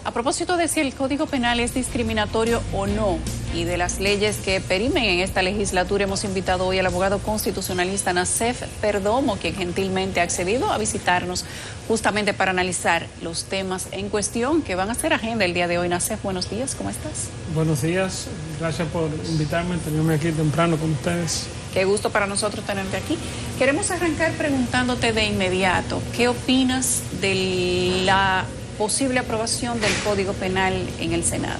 A propósito de si el Código Penal es discriminatorio o no y de las leyes que perimen en esta legislatura, hemos invitado hoy al abogado constitucionalista Nacef Perdomo, quien gentilmente ha accedido a visitarnos justamente para analizar los temas en cuestión que van a ser agenda el día de hoy. Nacef, buenos días, ¿cómo estás? Buenos días, gracias por invitarme, tenerme aquí temprano con ustedes. Qué gusto para nosotros tenerte aquí. Queremos arrancar preguntándote de inmediato, ¿qué opinas de la posible aprobación del Código Penal en el Senado?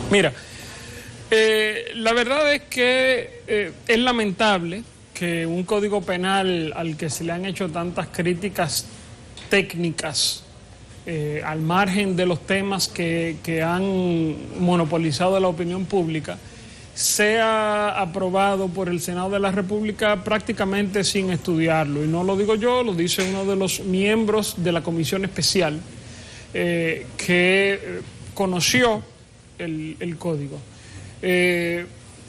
Mira, la verdad es que es lamentable que un Código Penal al que se le han hecho tantas críticas técnicas, al margen de los temas que han monopolizado la opinión pública, sea aprobado por el Senado de la República prácticamente sin estudiarlo. Y no lo digo yo, lo dice uno de los miembros de la Comisión Especial que conoció el código.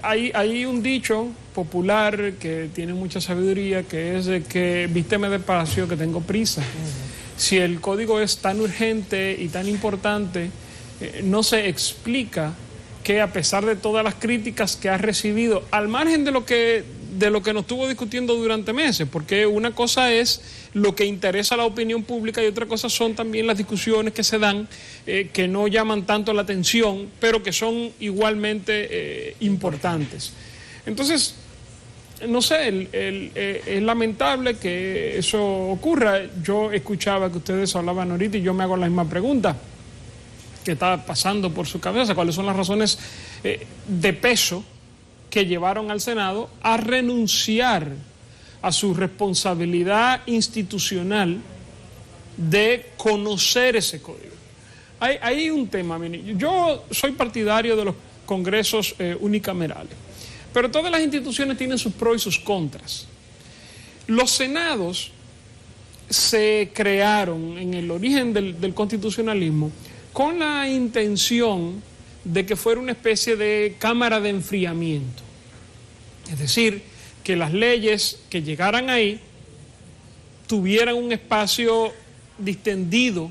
Hay un dicho popular que tiene mucha sabiduría, que es de que vísteme despacio que tengo prisa. Si el código es tan urgente y tan importante, no se explica que a pesar de todas las críticas que ha recibido, al margen de lo que nos estuvo discutiendo durante meses, porque una cosa es lo que interesa a la opinión pública y otra cosa son también las discusiones que se dan, que no llaman tanto la atención, pero que son igualmente importantes. Entonces, no sé, es lamentable que eso ocurra. Yo escuchaba que ustedes hablaban ahorita y yo me hago la misma pregunta que está pasando por su cabeza, cuáles son las razones de peso que llevaron al Senado a renunciar a su responsabilidad institucional de conocer ese código. Hay un tema, yo soy partidario de los congresos unicamerales, pero todas las instituciones tienen sus pros y sus contras. Los senados se crearon en el origen del constitucionalismo con la intención de que fuera una especie de cámara de enfriamiento. Es decir, que las leyes que llegaran ahí tuvieran un espacio distendido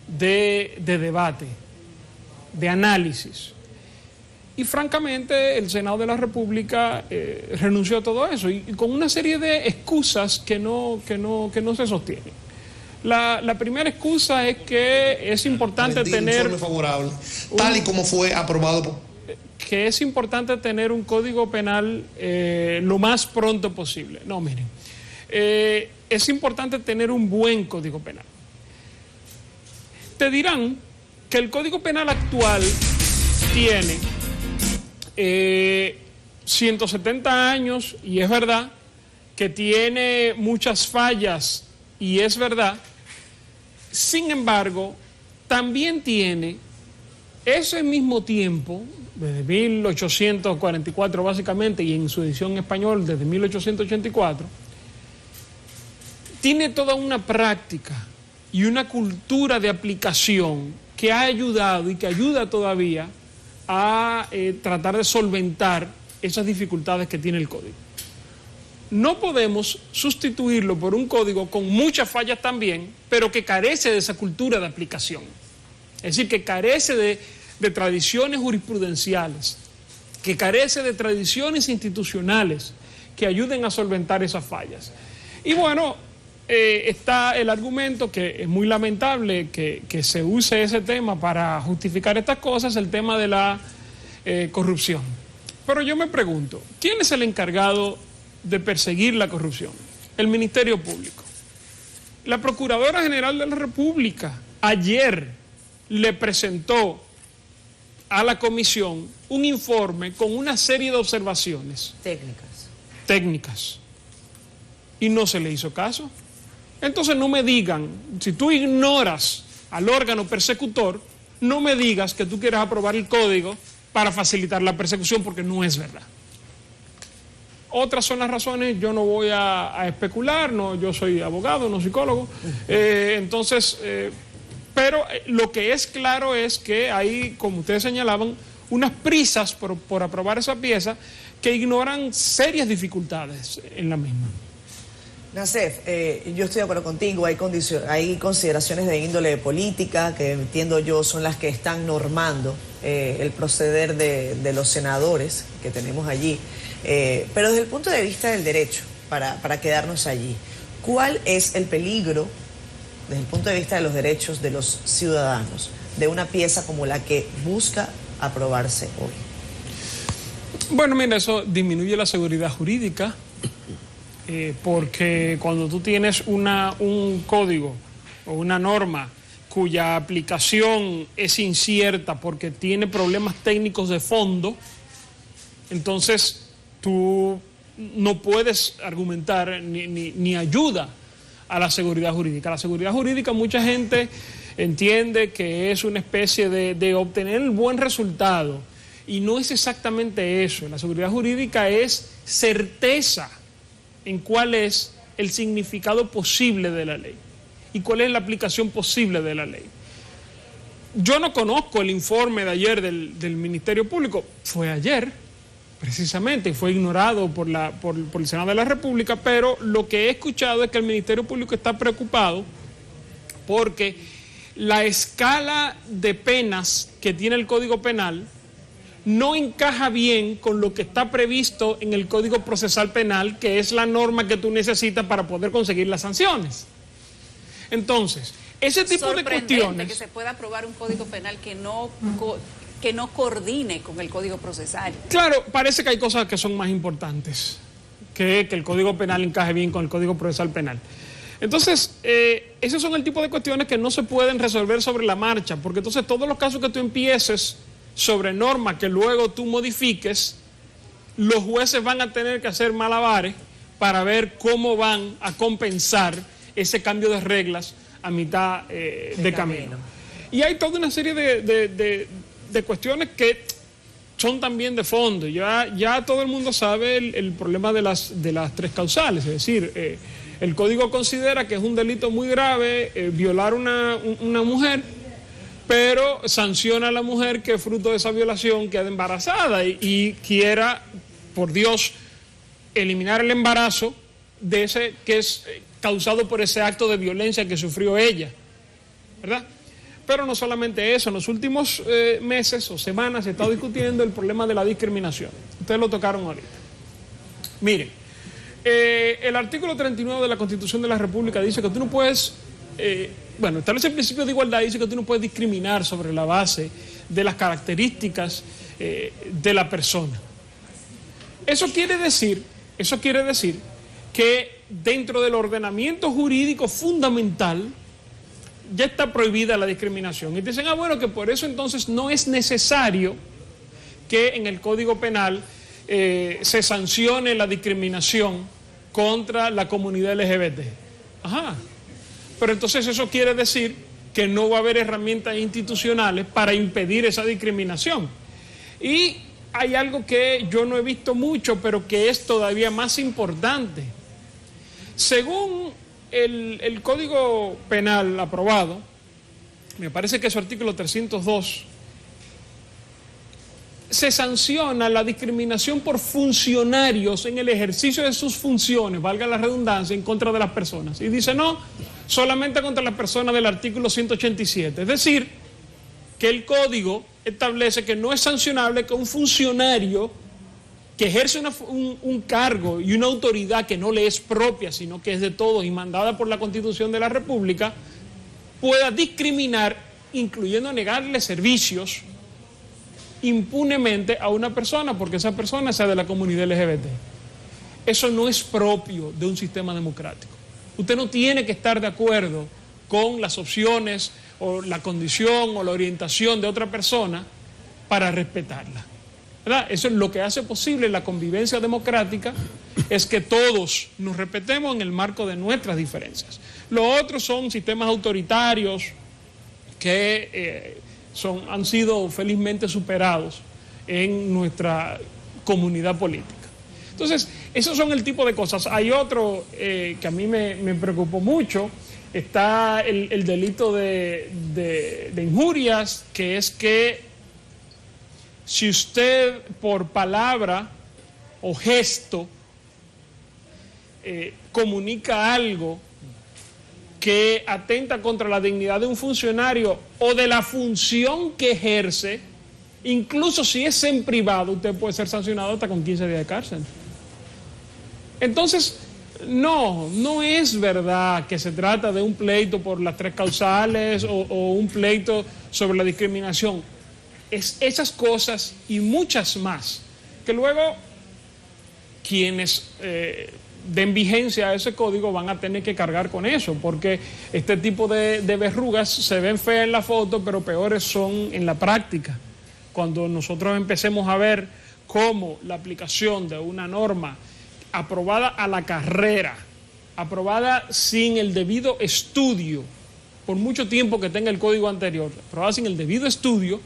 de debate, de análisis. Y francamente el Senado de la República renunció a todo eso y con una serie de excusas que no se sostienen. La primera excusa es que es importante tener informe favorable, tal y como fue aprobado que es importante tener un código penal lo más pronto posible. No, miren, es importante tener un buen código penal. Te dirán que el código penal actual tiene 170 años y es verdad que tiene muchas fallas y es verdad. Sin embargo, también tiene ese mismo tiempo, desde 1844 básicamente, y en su edición en español desde 1884, tiene toda una práctica y una cultura de aplicación que ha ayudado y que ayuda todavía a tratar de solventar esas dificultades que tiene el código. No podemos sustituirlo por un código con muchas fallas también, pero que carece de esa cultura de aplicación. Es decir, que carece de tradiciones jurisprudenciales, que carece de tradiciones institucionales que ayuden a solventar esas fallas. Y bueno, está el argumento que es muy lamentable que se use ese tema para justificar estas cosas, el tema de la corrupción. Pero yo me pregunto, ¿quién es el encargado de perseguir la corrupción? El Ministerio Público. La Procuradora General de la República ayer le presentó a la comisión un informe con una serie de observaciones técnicas y no se le hizo caso. Entonces no me digan, si tú ignoras al órgano persecutor, no me digas que tú quieres aprobar el código para facilitar la persecución, porque no es verdad. Otras son las razones, yo no voy a especular, no, yo soy abogado, no psicólogo, pero lo que es claro es que hay, como ustedes señalaban, unas prisas por aprobar esa pieza que ignoran serias dificultades en la misma. Nacef, yo estoy de acuerdo contigo, hay consideraciones de índole política que entiendo yo son las que están normando el proceder de los senadores que tenemos allí, pero desde el punto de vista del derecho, para quedarnos allí, ¿cuál es el peligro desde el punto de vista de los derechos de los ciudadanos de una pieza como la que busca aprobarse hoy? Bueno, mira, eso disminuye la seguridad jurídica, porque cuando tú tienes un código o una norma cuya aplicación es incierta porque tiene problemas técnicos de fondo, entonces tú no puedes argumentar ni ayuda a la seguridad jurídica. La seguridad jurídica, mucha gente entiende que es una especie de obtener el buen resultado, y no es exactamente eso. La seguridad jurídica es certeza en cuál es el significado posible de la ley y cuál es la aplicación posible de la ley. Yo no conozco el informe de ayer del Ministerio Público, fue ayer precisamente, y fue ignorado por el Senado de la República, pero lo que he escuchado es que el Ministerio Público está preocupado porque la escala de penas que tiene el Código Penal no encaja bien con lo que está previsto en el Código Procesal Penal, que es la norma que tú necesitas para poder conseguir las sanciones. Entonces, ese tipo de cuestiones... que se pueda aprobar un Código Penal que no coordine con el Código Procesal. Claro, parece que hay cosas que son más importantes que el Código Penal encaje bien con el Código Procesal Penal. Entonces, esos son el tipo de cuestiones que no se pueden resolver sobre la marcha, porque entonces todos los casos que tú empieces sobre normas que luego tú modifiques, los jueces van a tener que hacer malabares para ver cómo van a compensar ese cambio de reglas a mitad de camino. Y hay toda una serie de cuestiones que son también de fondo. Ya todo el mundo sabe el problema de las tres causales, es decir, el Código considera que es un delito muy grave violar una mujer, pero sanciona a la mujer que fruto de esa violación queda embarazada y quiera, por Dios, eliminar el embarazo de ese que es causado por ese acto de violencia que sufrió ella, ¿verdad? Pero no solamente eso, en los últimos meses o semanas se está discutiendo el problema de la discriminación. Ustedes lo tocaron ahorita. Miren, el artículo 39 de la Constitución de la República dice que tú no puedes... establece el principio de igualdad, dice que tú no puedes discriminar sobre la base de las características de la persona. Eso quiere decir que dentro del ordenamiento jurídico fundamental ya está prohibida la discriminación. Y dicen, bueno, que por eso entonces no es necesario que en el Código Penal se sancione la discriminación contra la comunidad LGBT. Ajá. Pero entonces eso quiere decir que no va a haber herramientas institucionales para impedir esa discriminación. Y hay algo que yo no he visto mucho, pero que es todavía más importante. Según el Código Penal aprobado, me parece que es su artículo 302, se sanciona la discriminación por funcionarios en el ejercicio de sus funciones, valga la redundancia, en contra de las personas. Y dice, no, solamente contra las personas del artículo 187. Es decir, que el Código establece que no es sancionable que un funcionario que ejerce un cargo y una autoridad que no le es propia, sino que es de todos y mandada por la Constitución de la República, pueda discriminar, incluyendo negarle servicios impunemente a una persona porque esa persona sea de la comunidad LGBT. Eso no es propio de un sistema democrático. Usted no tiene que estar de acuerdo con las opciones o la condición o la orientación de otra persona para respetarla, ¿verdad? Eso es lo que hace posible la convivencia democrática, es que todos nos respetemos en el marco de nuestras diferencias. Los otros son sistemas autoritarios que han sido felizmente superados en nuestra comunidad política. Entonces, esos son el tipo de cosas. Hay otro que a mí me preocupó mucho, está el delito de injurias, que es que si usted por palabra o gesto comunica algo que atenta contra la dignidad de un funcionario o de la función que ejerce, incluso si es en privado, usted puede ser sancionado hasta con 15 días de cárcel. Entonces, no es verdad que se trata de un pleito por las 3 causales o un pleito sobre la discriminación. Es esas cosas y muchas más que luego quienes den vigencia a ese código van a tener que cargar con eso, porque este tipo de verrugas se ven feas en la foto, pero peores son en la práctica. Cuando nosotros empecemos a ver cómo la aplicación de una norma aprobada a la carrera, aprobada sin el debido estudio, por mucho tiempo que tenga el código anterior, aprobada sin el debido estudio,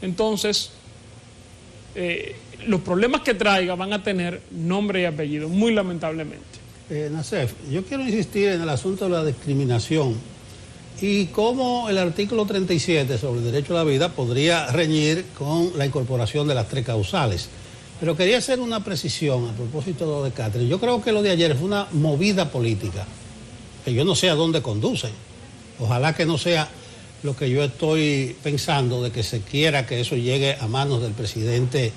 entonces los problemas que traiga van a tener nombre y apellido, muy lamentablemente. Nassef, yo quiero insistir en el asunto de la discriminación y cómo el artículo 37 sobre el derecho a la vida podría reñir con la incorporación de las 3 causales. Pero quería hacer una precisión a propósito de lo de Catherine. Yo creo que lo de ayer fue una movida política, que yo no sé a dónde conduce. Ojalá que no sea lo que yo estoy pensando, de que se quiera que eso llegue a manos del presidente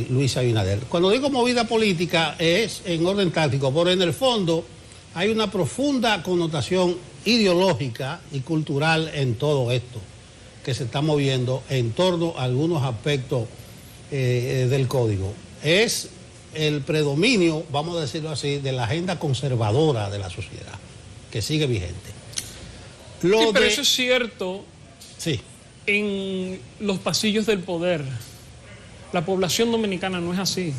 Luis Abinader. Cuando digo movida política es en orden táctico, pero en el fondo hay una profunda connotación ideológica y cultural en todo esto que se está moviendo en torno a algunos aspectos del código. Es el predominio, vamos a decirlo así, de la agenda conservadora de la sociedad, que sigue vigente. Pero eso es cierto, sí, en los pasillos del poder. La población dominicana no es así.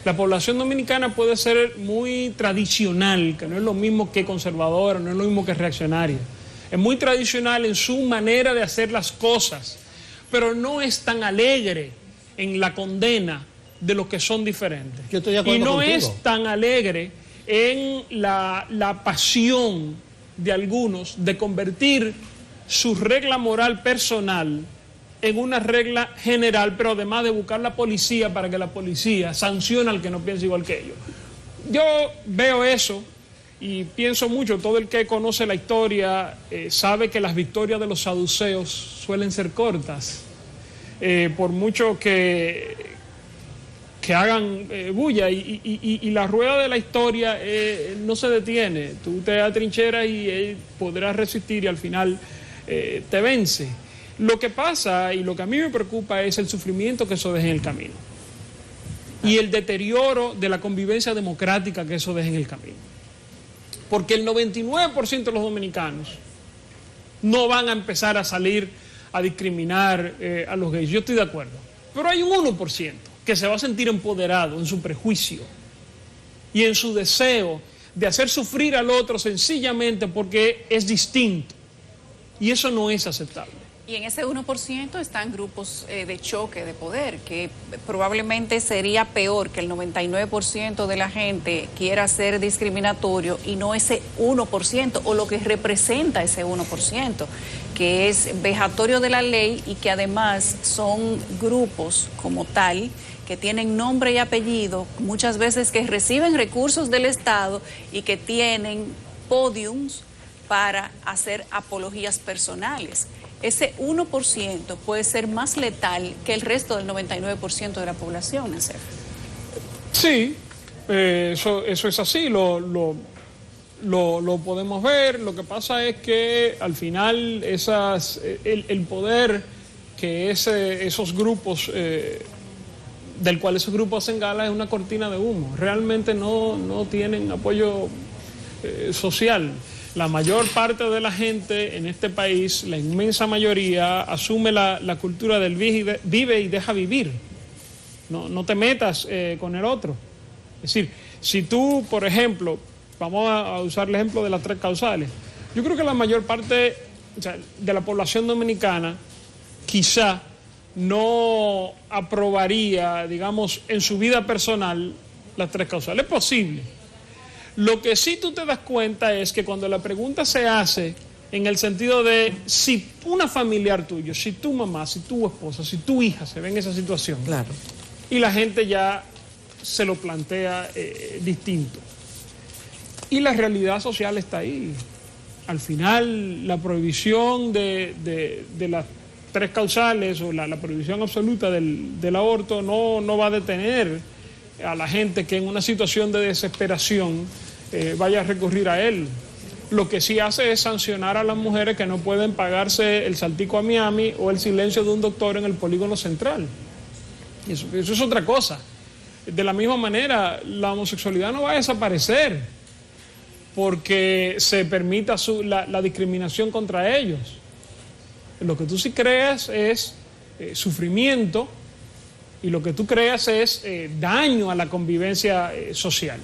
La población dominicana puede ser muy tradicional, que no es lo mismo que conservadora, no es lo mismo que reaccionaria. Es muy tradicional en su manera de hacer las cosas, pero no es tan alegre en la condena de los que son diferentes. Yo estoy de acuerdo y no contigo. es tan alegre en la pasión de algunos de convertir su regla moral personal en una regla general, pero además de buscar la policía para que la policía sancione al que no piensa igual que ellos. Yo veo eso y pienso mucho, todo el que conoce la historia sabe que las victorias de los saduceos suelen ser cortas. Por mucho que hagan bulla y la rueda de la historia no se detiene. Tú te atrincheras y podrás resistir y al final te vence. Lo que pasa y lo que a mí me preocupa es el sufrimiento que eso deja en el camino y el deterioro de la convivencia democrática que eso deja en el camino. Porque el 99% de los dominicanos no van a empezar a salir a discriminar a los gays. Yo estoy de acuerdo. Pero hay un 1% que se va a sentir empoderado en su prejuicio y en su deseo de hacer sufrir al otro sencillamente porque es distinto. Y eso no es aceptable. Y en ese 1% están grupos de choque de poder, que probablemente sería peor que el 99% de la gente quiera ser discriminatorio y no ese 1% o lo que representa ese 1%, que es vejatorio de la ley y que además son grupos como tal que tienen nombre y apellido, muchas veces que reciben recursos del Estado y que tienen podiums para hacer apologías personales. Ese 1% puede ser más letal que el resto del 99% de la población, Nassef. Sí, eso es así, lo podemos ver. Lo que pasa es que al final el poder que esos grupos, del cual esos grupos hacen gala, es una cortina de humo. Realmente no tienen apoyo social. La mayor parte de la gente en este país, la inmensa mayoría, asume la cultura del vive y deja vivir. No te metas con el otro. Es decir, si tú, por ejemplo, vamos a usar el ejemplo de las 3 causales, yo creo que la mayor parte de la población dominicana quizá no aprobaría, digamos, en su vida personal las 3 causales. Es posible. Lo que sí tú te das cuenta es que cuando la pregunta se hace en el sentido de si una familiar tuyo, si tu mamá, si tu esposa, si tu hija se ve en esa situación, claro, y la gente ya se lo plantea distinto. Y la realidad social está ahí. Al final, la prohibición de las 3 causales o la prohibición absoluta del aborto no va a detener a la gente que en una situación de desesperación vaya a recurrir a él. Lo que sí hace es sancionar a las mujeres que no pueden pagarse el saltico a Miami o el silencio de un doctor en el polígono central. Eso es otra cosa. De la misma manera, la homosexualidad no va a desaparecer porque se permita la discriminación contra ellos. Lo que tú sí creas es sufrimiento y lo que tú creas es daño a la convivencia social.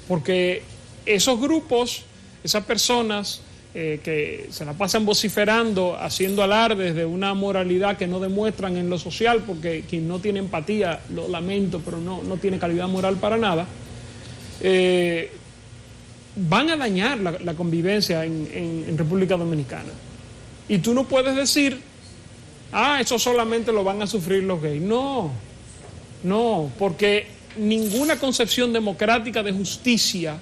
Porque esos grupos, esas personas que se la pasan vociferando, haciendo alardes de una moralidad que no demuestran en lo social, porque quien no tiene empatía, lo lamento, pero no tiene calidad moral para nada, van a dañar la convivencia en República Dominicana. Y tú no puedes decir, eso solamente lo van a sufrir los gays. No, porque ninguna concepción democrática de justicia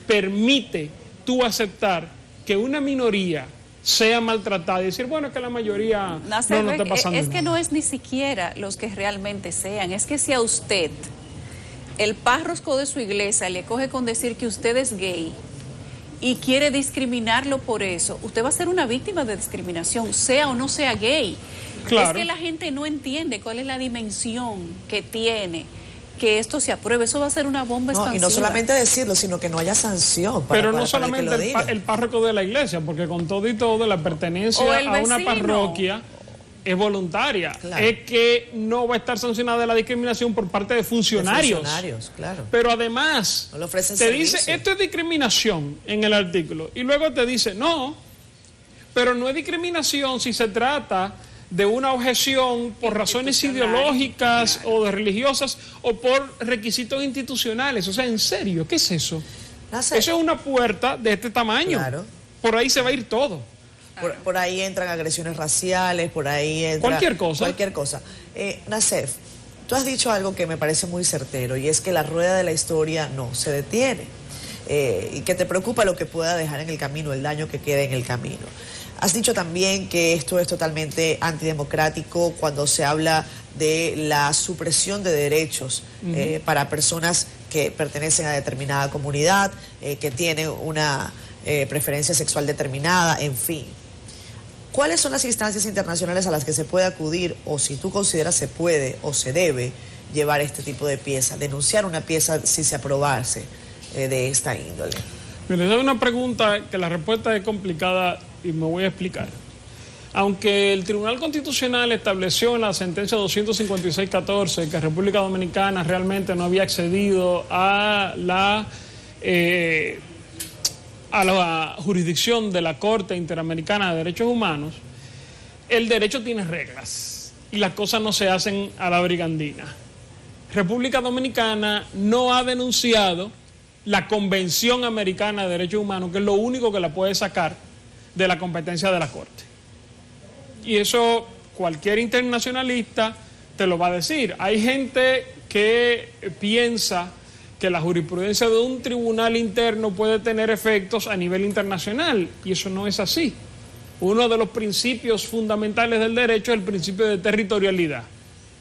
permite tú aceptar que una minoría sea maltratada y decir, bueno, es que la mayoría no está pasando nada. Que no es ni siquiera los que realmente sean, es que si a usted el párroco de su iglesia le coge con decir que usted es gay y quiere discriminarlo por eso, usted va a ser una víctima de discriminación, sea o no sea gay. Claro. Es que la gente no entiende cuál es la dimensión que tiene que esto se apruebe. Eso va a ser una bomba expansiva. Y no solamente decirlo, sino que no haya sanción. Pero no solamente el párroco de la iglesia, porque con todo y todo la pertenencia a una parroquia es voluntaria. Claro. Es que no va a estar sancionada la discriminación por parte de funcionarios. Claro. Pero además no le ofrecen te servicio. Dice, esto es discriminación en el artículo. Y luego te dice, no, pero no es discriminación si se trata de una objeción por razones ideológicas o de religiosas o por requisitos institucionales. O sea, en serio, ¿qué es eso? Eso es una puerta de este tamaño. Claro. Por ahí se va a ir todo. Por ahí entran agresiones raciales, por ahí entra... Cualquier cosa. Nacef, tú has dicho algo que me parece muy certero y es que la rueda de la historia no se detiene y que te preocupa lo que pueda dejar en el camino, el daño que quede en el camino. Has dicho también que esto es totalmente antidemocrático cuando se habla de la supresión de derechos para personas que pertenecen a determinada comunidad, que tienen una preferencia sexual determinada, en fin. ¿Cuáles son las instancias internacionales a las que se puede acudir o si tú consideras se puede o se debe llevar este tipo de pieza, denunciar una pieza si se aprobase de esta índole? Me les doy una pregunta que la respuesta es complicada y me voy a explicar. Aunque el Tribunal Constitucional estableció en la sentencia 256-14 que República Dominicana realmente no había accedido a la jurisdicción de la Corte Interamericana de Derechos Humanos, el derecho tiene reglas y las cosas no se hacen a la brigandina. República Dominicana no ha denunciado la Convención Americana de Derechos Humanos, que es lo único que la puede sacar de la competencia de la Corte. Y eso cualquier internacionalista te lo va a decir. Hay gente que piensa que la jurisprudencia de un tribunal interno puede tener efectos a nivel internacional, y eso no es así. Uno de los principios fundamentales del derecho es el principio de territorialidad.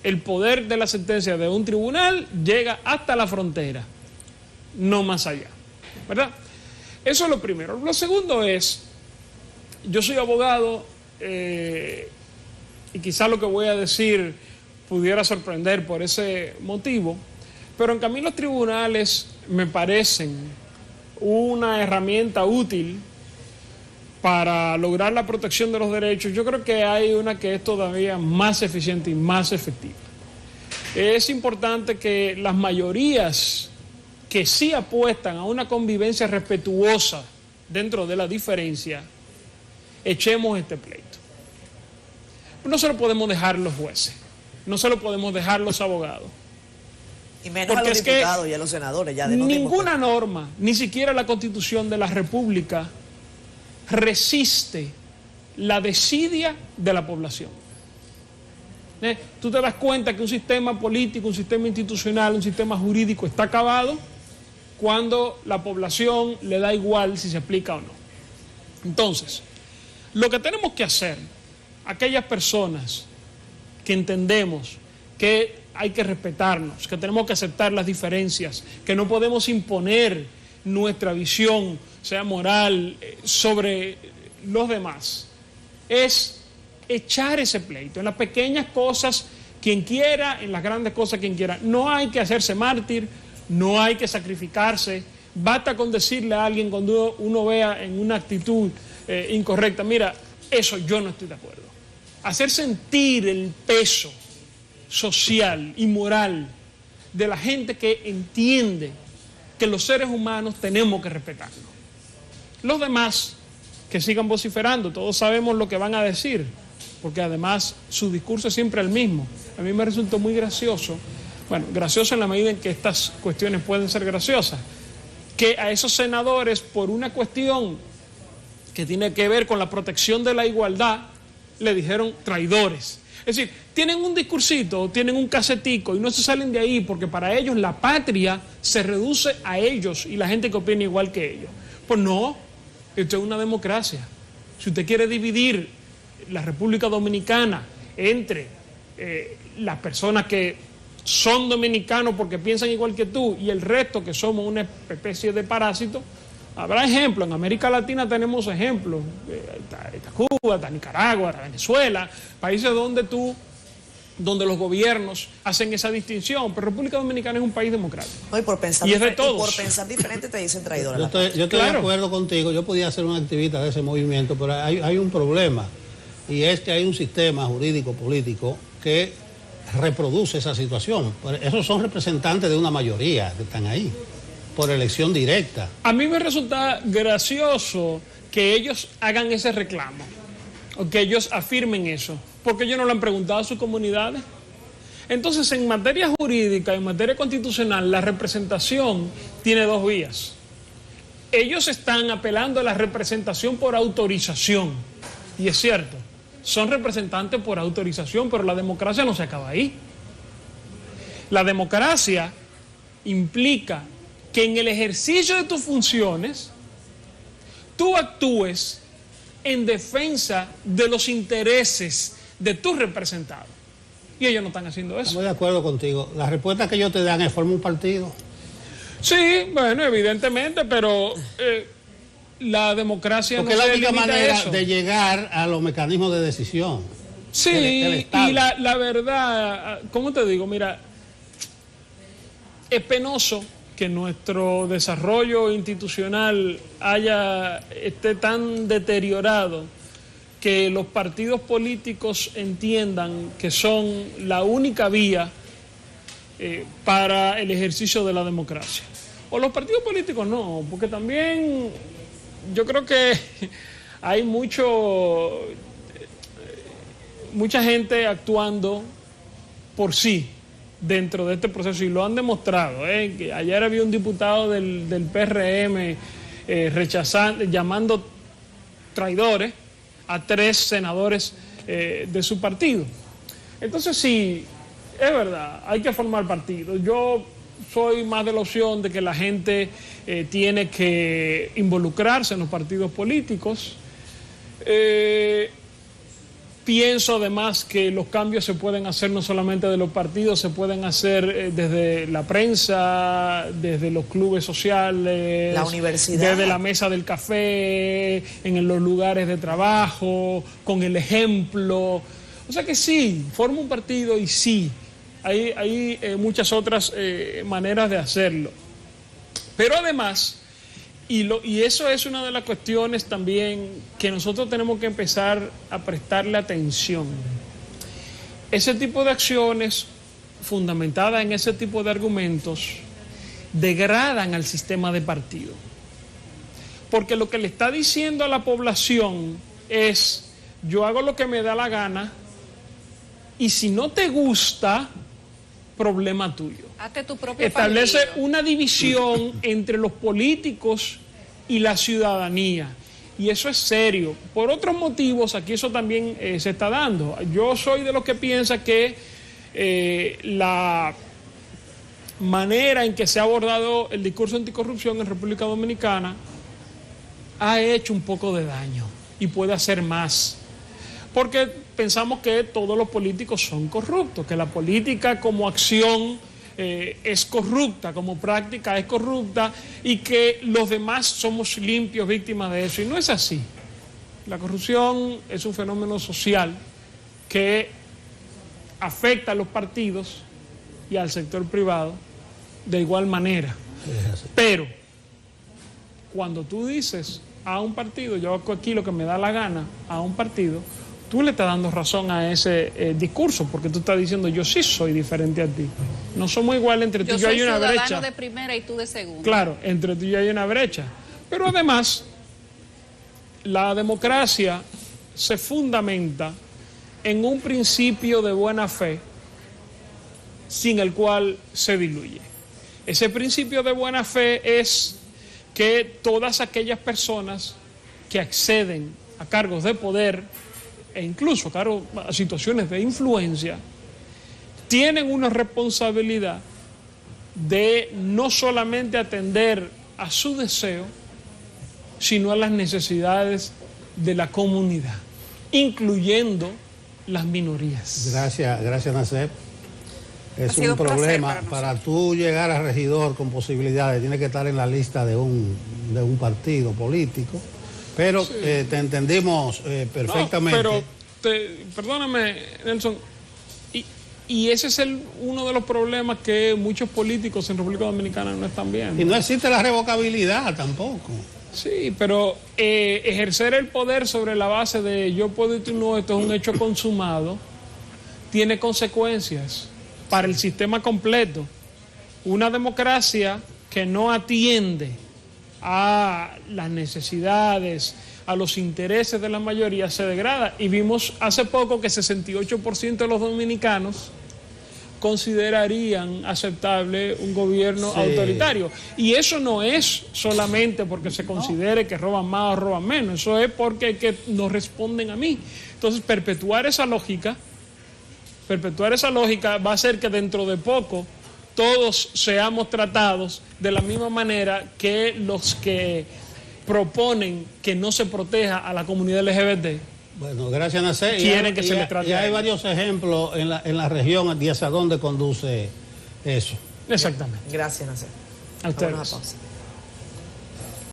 El poder de la sentencia de un tribunal llega hasta la frontera, no más allá, ¿verdad? Eso es lo primero. Lo segundo es, yo soy abogado y quizá lo que voy a decir pudiera sorprender por ese motivo, pero en cambio los tribunales me parecen una herramienta útil para lograr la protección de los derechos. Yo creo que hay una que es todavía más eficiente y más efectiva. Es importante que las mayorías que sí apuestan a una convivencia respetuosa dentro de la diferencia, echemos este pleito. No se lo podemos dejar los jueces, no se lo podemos dejar los abogados. Y menos porque a los diputados y a los senadores. Ya ninguna norma, ni siquiera la Constitución de la República, resiste la desidia de la población. Tú te das cuenta que un sistema político, un sistema institucional, un sistema jurídico está acabado cuando la población le da igual si se aplica o no. Entonces, lo que tenemos que hacer, aquellas personas que entendemos que hay que respetarnos, que tenemos que aceptar las diferencias, que no podemos imponer nuestra visión, sea moral, sobre los demás, es echar ese pleito. En las pequeñas cosas, quien quiera, en las grandes cosas, quien quiera. No hay que hacerse mártir, no hay que sacrificarse. Basta con decirle a alguien cuando uno vea en una actitud incorrecta, mira, eso yo no estoy de acuerdo. Hacer sentir el peso social y moral de la gente que entiende que los seres humanos tenemos que respetarnos. Los demás que sigan vociferando, todos sabemos lo que van a decir, porque además su discurso es siempre el mismo. A mí me resultó muy gracioso, bueno, gracioso en la medida en que estas cuestiones pueden ser graciosas, que a esos senadores, por una cuestión que tiene que ver con la protección de la igualdad, le dijeron traidores. Es decir, tienen un discursito, tienen un casetico y no se salen de ahí porque para ellos la patria se reduce a ellos y la gente que opina igual que ellos. Pues no, esto es una democracia. Si usted quiere dividir la República Dominicana entre las personas que son dominicanos porque piensan igual que tú y el resto que somos una especie de parásitos, habrá ejemplos. En América Latina tenemos ejemplos. Está Cuba, está Nicaragua, está Venezuela, países donde los gobiernos hacen esa distinción. Pero República Dominicana es un país democrático. No, y por pensar, y es de todos. y por pensar diferente te dicen traidor. Yo estoy claro. De acuerdo contigo. Yo podía ser un activista de ese movimiento, pero hay un problema. Y es que hay un sistema jurídico político que reproduce esa situación. Esos son representantes de una mayoría que están ahí, por elección directa. A mí me resulta gracioso que ellos hagan ese reclamo, o que ellos afirmen eso, porque ellos no lo han preguntado a sus comunidades. Entonces, en materia jurídica, en materia constitucional, la representación tiene dos vías. Ellos están apelando a la representación por autorización, y es cierto, son representantes por autorización, pero la democracia no se acaba ahí. La democracia implica que en el ejercicio de tus funciones tú actúes en defensa de los intereses de tus representados. Y ellos no están haciendo eso. Estoy de acuerdo contigo. La respuesta que ellos te dan es formar un partido. Sí, bueno, evidentemente, pero la democracia porque no se limita a eso. Porque es la única manera de llegar a los mecanismos de decisión. Sí, y la verdad, ¿cómo te digo? Mira, es penoso que nuestro desarrollo institucional esté tan deteriorado que los partidos políticos entiendan que son la única vía para el ejercicio de la democracia. O los partidos políticos no, porque también yo creo que hay mucha gente actuando por sí dentro de este proceso y lo han demostrado. Que ayer había un diputado del PRM llamando traidores a 3 senadores de su partido. Entonces sí, es verdad, hay que formar partidos. Yo soy más de la opción de que la gente tiene que involucrarse en los partidos políticos. Pienso además que los cambios se pueden hacer no solamente de los partidos, se pueden hacer desde la prensa, desde los clubes sociales, la universidad, desde la mesa del café, en los lugares de trabajo, con el ejemplo. O sea que sí, forma un partido y sí, hay muchas otras maneras de hacerlo. Pero además, y eso es una de las cuestiones también que nosotros tenemos que empezar a prestarle atención. Ese tipo de acciones fundamentadas en ese tipo de argumentos degradan al sistema de partido. Porque lo que le está diciendo a la población es: yo hago lo que me da la gana y si no te gusta, problema tuyo. Hazte tu propio Establece partido. una división entre los políticos y la ciudadanía. Y eso es serio. Por otros motivos, aquí eso también se está dando. Yo soy de los que piensa que manera en que se ha abordado el discurso anticorrupción en República Dominicana ha hecho un poco de daño y puede hacer más. Porque pensamos que todos los políticos son corruptos, que la política como acción es corrupta, como práctica es corrupta y que los demás somos limpios víctimas de eso. Y no es así. La corrupción es un fenómeno social que afecta a los partidos y al sector privado de igual manera. Pero cuando tú dices a un partido, yo hago aquí lo que me da la gana, a un partido, tú le estás dando razón a ese discurso, porque tú estás diciendo yo sí soy diferente a ti. No somos iguales, entre tú y yo hay una brecha. Yo soy ciudadano de primera y tú de segunda. Claro, entre tú y yo hay una brecha. Pero además, la democracia se fundamenta en un principio de buena fe sin el cual se diluye. Ese principio de buena fe es que todas aquellas personas que acceden a cargos de poder e incluso a situaciones de influencia tienen una responsabilidad de no solamente atender a su deseo, sino a las necesidades de la comunidad, incluyendo las minorías. Gracias Nacef. Es un problema. Para tú llegar a regidor con posibilidades, tienes que estar en la lista de un partido político. Pero sí, te entendimos perfectamente. No, pero perdóname, Nelson, y ese es uno de los problemas que muchos políticos en República Dominicana no están viendo. Y no existe la revocabilidad tampoco. Sí, pero ejercer el poder sobre la base de yo puedo y tú no, esto es un hecho consumado, tiene consecuencias para el sistema completo. Una democracia que no atiende a las necesidades, a los intereses de la mayoría, se degrada. Y vimos hace poco que 68% de los dominicanos considerarían aceptable un gobierno autoritario. Y eso no es solamente porque se considere que roban más o roban menos, eso es porque que no responden a mí. Entonces, perpetuar esa lógica va a hacer que dentro de poco todos seamos tratados de la misma manera que los que proponen que no se proteja a la comunidad LGBT. Bueno, gracias Nacef. Quieren que se le trate. Ya hay varios ejemplos en la región hacia dónde conduce eso. Exactamente. Gracias Nacef. A ustedes.